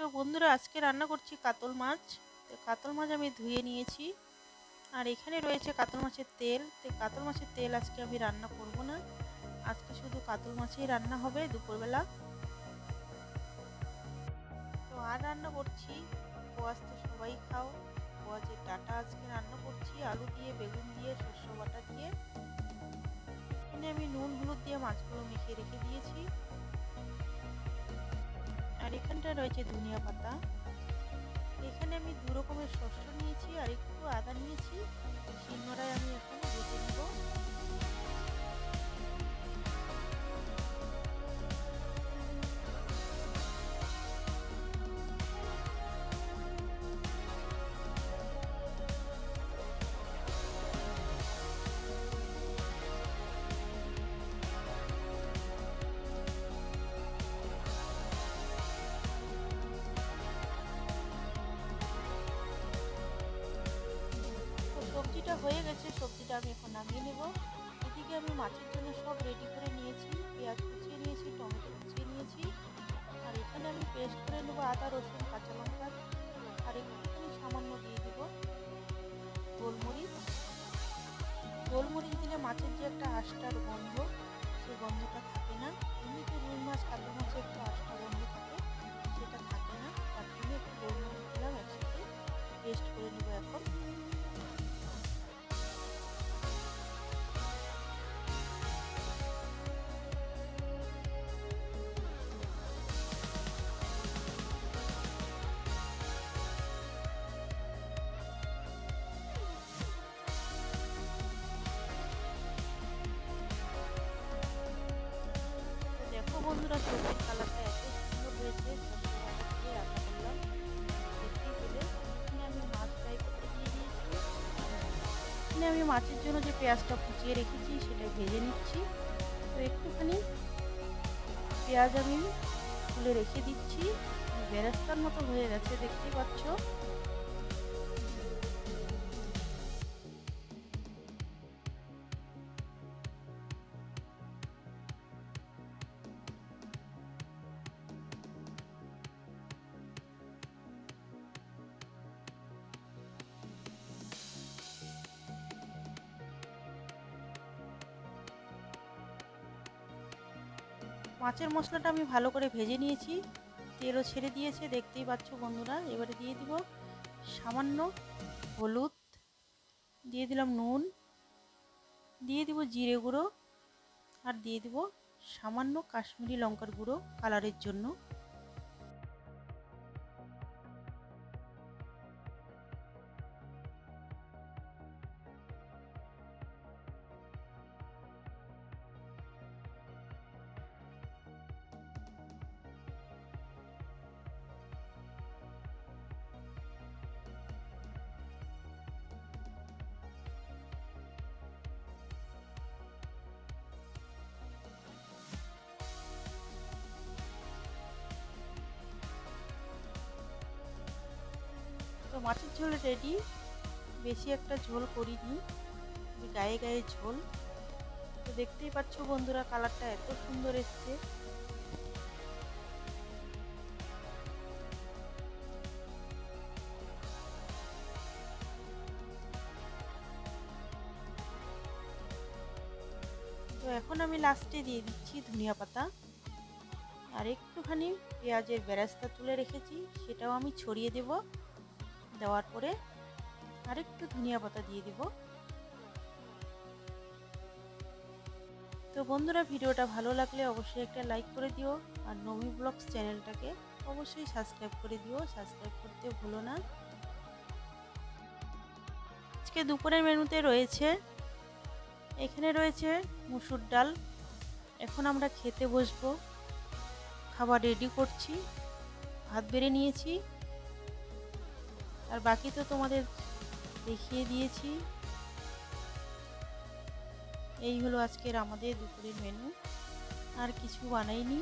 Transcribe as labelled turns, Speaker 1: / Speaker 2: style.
Speaker 1: তো বন্ধুরা, আজকে রান্না করছি কাতল মাছ। তো কাতল মাছ আমি ধুয়ে নিয়েছি, আর এখানে রয়েছে কাতল মাছের তেল। তো কাতল মাছের তেল আজকে আমি রান্না করব না, আজকে শুধু কাতল মাছই রান্না হবে দুপুরবেলা। তো আর রান্না করছি পোয়াজ, তো সবাই খাও, পোয়াজের ডাঁটা আজকে রান্না করছি আলু দিয়ে, বেগুন দিয়ে, শস্য বাটা দিয়ে। এখানে আমি নুন হলুদ দিয়ে মাছগুলো মেখে রেখে দিয়েছি। আর এখানটা রয়েছে ধনিয়া পাতা। এখানে আমি দু রকমের শস্য নিয়েছি আর একটু আদা নিয়েছি, শিলনোড়ায় আমি এখন বেটে নেব। তো সবজিটা হয়ে গেছে, সবজিটা আমি এখন নামিয়ে নেব। এদিকে আমি মাছের জন্য সব রেডি করে নিয়েছি, পেঁয়াজ কুচিয়ে নিয়েছি, টমেটো কুচিয়ে নিয়েছি, আর এখানে আমি পেস্ট করে নেবো আদা রসুন কাঁচা লঙ্কা, আর একটুখানি সামান্য দিয়ে দেবো গোলমরিচ। গোলমরিচ দিলে মাছের যে একটা আষ্টার গন্ধ, সেই গন্ধটা থাকে না। এমনিতে রুই মাছ কাতল মাছে একটু আষ্টা গন্ধ থাকে, সেটা থাকে না, তার জন্য একটু গোলমরিচ দিলাম। একসাথে পেস্ট করে নেবো এখন। দেখো বন্ধুরা, সবজির কালারটা এত সুন্দর হয়েছে, সর্ষে বাটা দিয়ে রান্না করলাম, দেখতেই পেলে। এখানে আমি মাছ ফ্রাই করতে দিয়ে দিয়েছি। এখানে আমি মাছের জন্য যে পেঁয়াজটা কুচিয়ে রেখেছি সেটা ভেজে নিচ্ছি। তো একটুখানি পেঁয়াজ আমি তুলে রেখে দিচ্ছি, বেরেস্তার মতো হয়ে গেছে, দেখতেই পাচ্ছ। মাছের মশলাটা আমি ভালো করে ভেজে নিয়েছি, তেলও ছেড়ে দিয়েছে, দেখতেই পাচ্ছ বন্ধুরা। এবারে দিয়ে দিব সামান্য হলুদ, দিয়ে দিলাম নুন, দিয়ে দিব জিরে গুঁড়ো, আর দিয়ে দিব সামান্য কাশ্মীরি লঙ্কার গুঁড়ো কালারের জন্য। তো মাছের ঝোল রেডি, বেশি একটা ঝোল করিনি, গায়ে গায়ে ঝোল। তো দেখতেই পাচ্ছ বন্ধুরা, কালারটা এত সুন্দর এসছে। তো এখন আমি লাস্টে দিয়ে দিচ্ছি ধনিয়া পাতা, আর একটুখানি পেঁয়াজের বেরেস্তা তুলে রেখেছি সেটাও আমি ছড়িয়ে দেব। দেওয়ার পরে আরেকটু ধনিয়া পাতা দিয়ে দিব। তো বন্ধুরা, ভিডিওটা ভালো লাগলে অবশ্যই একটা লাইক করে দিও, আর নমি ব্লগস চ্যানেলটাকে অবশ্যই সাবস্ক্রাইব করে দিও, সাবস্ক্রাইব করতে ভুলো না। আজকে দুপুরের মেনুতে রয়েছে, এখানে রয়েছে মুসুর ডাল। এখন আমরা খেতে বসবো, খাবার রেডি করছি, ভাত বেড়ে নিয়েছি, আর বাকি তো তোমাদের দেখিয়ে দিয়েছি। এই হলো আজকের আমাদের দুপুরের মেনু, আর কিছু বানাইনি।